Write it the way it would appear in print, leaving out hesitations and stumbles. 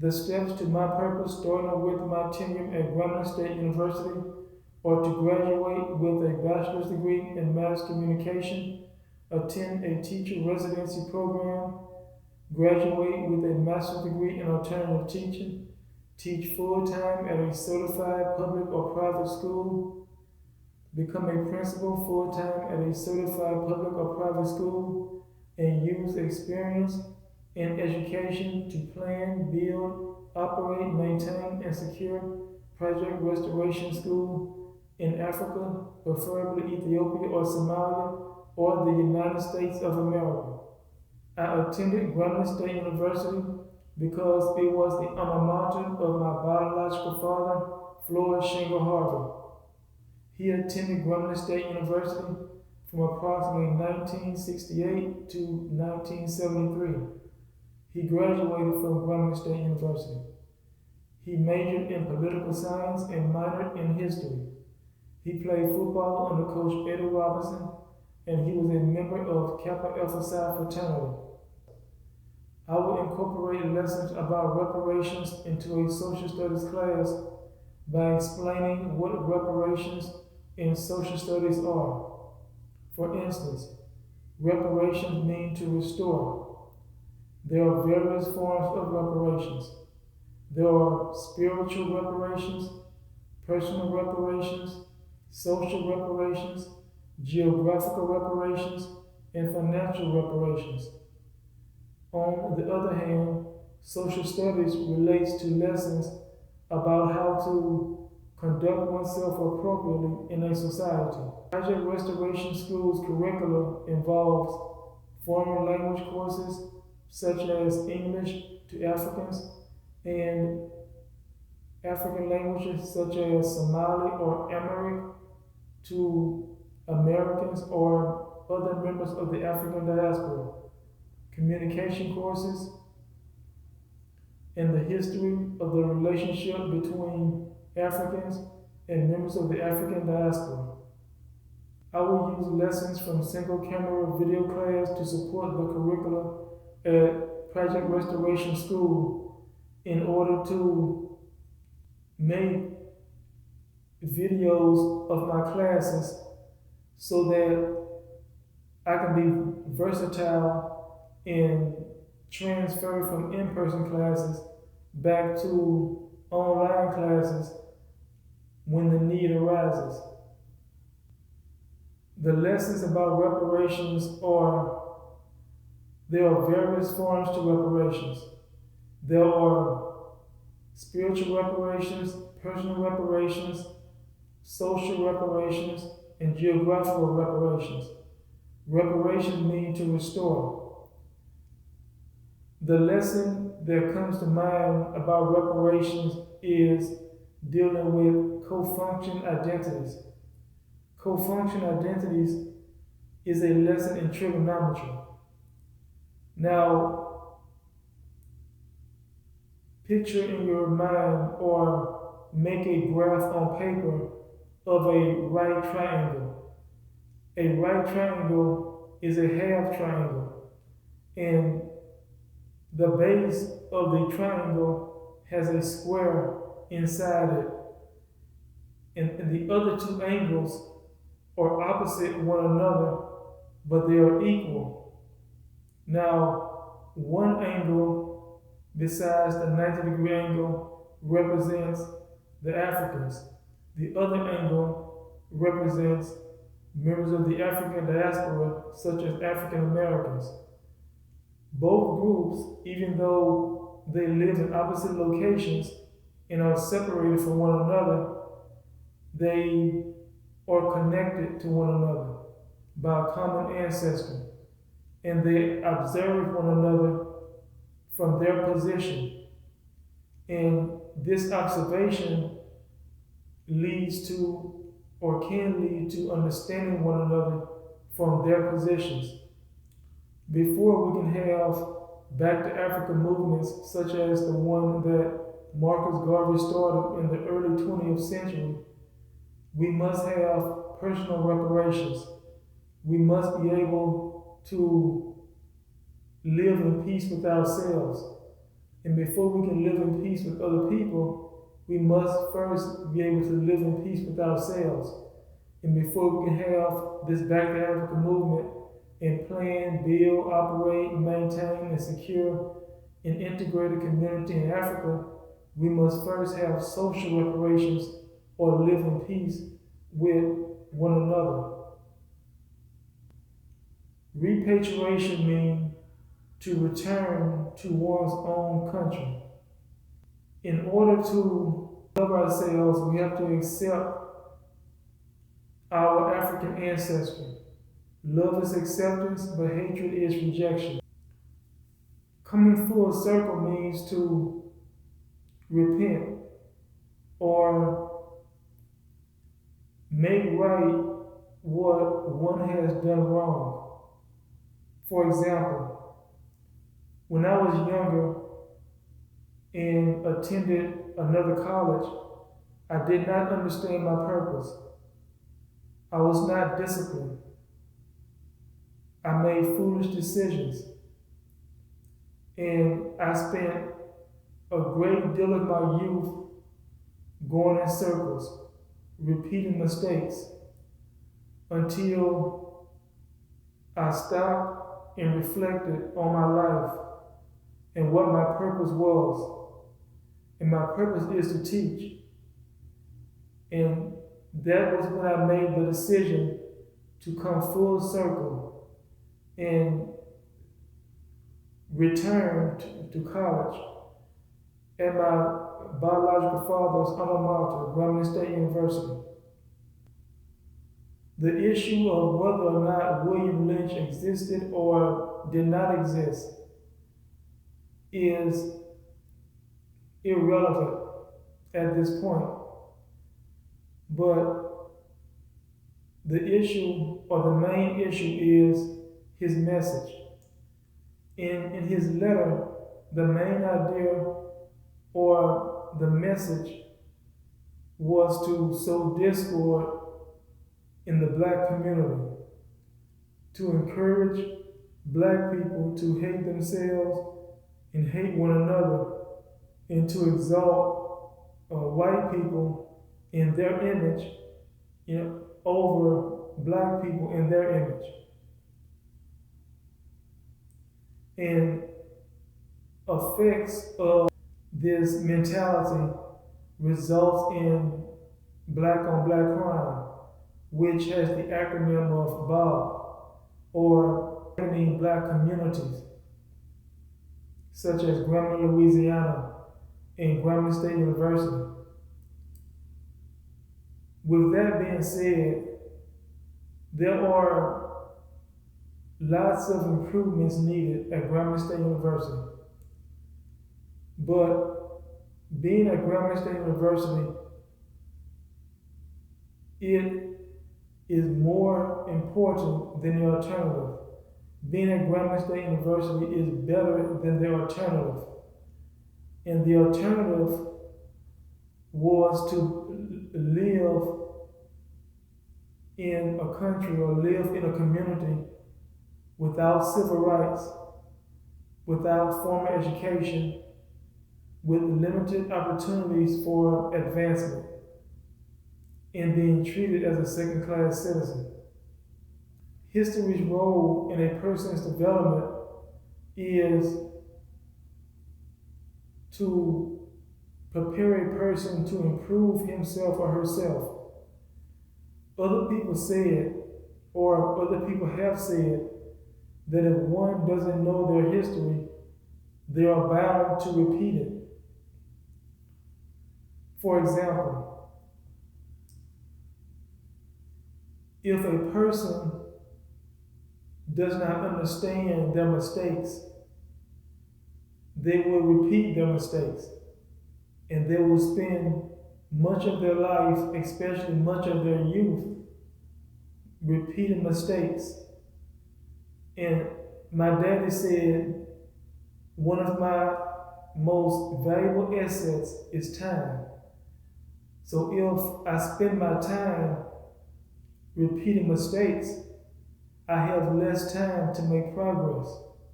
The steps to my purpose, starting with my tenure at Grambling State University, are to graduate with a bachelor's degree in mass communication, attend a teacher residency program, graduate with a master's degree in alternative teaching, teach full-time at a certified public or private school, become a principal full-time at a certified public or private school, and use experience in education to plan, build, operate, maintain, and secure project restoration school in Africa, preferably Ethiopia or Somalia, or the United States of America. I attended Grambling State University because it was the alma mater of my biological father, Floyd Shingle Harvey. He attended Grambling State University from approximately 1968 to 1973. He graduated from Grambling State University. He majored in political science and minored in history. He played football under Coach Eddie Robinson, and he was a member of Kappa Alpha Psi fraternity. I will incorporate lessons about reparations into a social studies class by explaining what reparations in social studies are. For instance, reparations mean to restore. There are various forms of reparations. There are spiritual reparations, personal reparations, social reparations, geographical reparations, and financial reparations. On the other hand, social studies relates to lessons about how to conduct oneself appropriately in a society. Project Restoration School's curriculum involves foreign language courses such as English to Africans and African languages such as Somali or Amharic to Americans or other members of the African diaspora, communication courses, and the history of the relationship between Africans and members of the African diaspora. I will use lessons from single camera video class to support the curricula at Project Restoration School in order to make videos of my classes so that I can be versatile and transfer from in-person classes back to online classes when the need arises. The lessons about reparations there are various forms to reparations. There are spiritual reparations, personal reparations, social reparations, and geographical reparations. Reparations mean to restore. The lesson that comes to mind about reparations is dealing with co-function identities. Co-function identities is a lesson in trigonometry. Now, picture in your mind or make a graph on paper of a right triangle. A right triangle is a half triangle, and the base of the triangle has a square inside it, and the other two angles are opposite one another, but they are equal. Now, one angle besides the 90-degree angle represents the Africans. The other angle represents members of the African diaspora, such as African Americans. Both groups, even though they live in opposite locations and are separated from one another, they are connected to one another by a common ancestor, and they observe one another from their position. And this observation leads to or can lead to understanding one another from their positions. Before we can have back to Africa movements such as the one that Marcus Garvey started in the early 20th century, we must have personal reparations. We must be able to live in peace with ourselves. And before we can live in peace with other people, we must first be able to live in peace with ourselves. And before we can have this Back to Africa movement and plan, build, operate, maintain, and secure an integrated community in Africa, we must first have social reparations or live in peace with one another. Repatriation means to return to one's own country. In order to love ourselves, we have to accept our African ancestry. Love is acceptance, but hatred is rejection. Coming full circle means to repent or make right what one has done wrong. For example, when I was younger and attended another college, I did not understand my purpose. I was not disciplined. I made foolish decisions. And I spent a great deal of my youth going in circles, repeating mistakes, until I stopped and reflected on my life and what my purpose was. And my purpose is to teach. And that was when I made the decision to come full circle and return to college at my biological father's alma mater, Grambling State University. The issue of whether or not William Lynch existed or did not exist is irrelevant at this point. But the issue, or the main issue, is his message. In his letter, the main idea or the message was to sow discord in the black community, to encourage black people to hate themselves and hate one another, and to exalt white people in their image, over black people in their image. And effects of this mentality results in black on black crime, which has the acronym of BOB, or black communities, such as Grambling, Louisiana, and Grambling State University. With that being said, there are lots of improvements needed at Grambling State University. But being at Grambling State University, it is more important than the alternative. Being at Grambling State University is better than the alternative. And the alternative was to live in a country or live in a community without civil rights, without formal education, with limited opportunities for advancement, and being treated as a second-class citizen. History's role in a person's development is to prepare a person to improve himself or herself. Other people said, or other people have said, that if one doesn't know their history, they are bound to repeat it. For example, if a person does not understand their mistakes, they will repeat their mistakes, and they will spend much of their life, especially much of their youth, repeating mistakes. And my daddy said, one of my most valuable assets is time. So if I spend my time repeating mistakes, I have less time to make progress.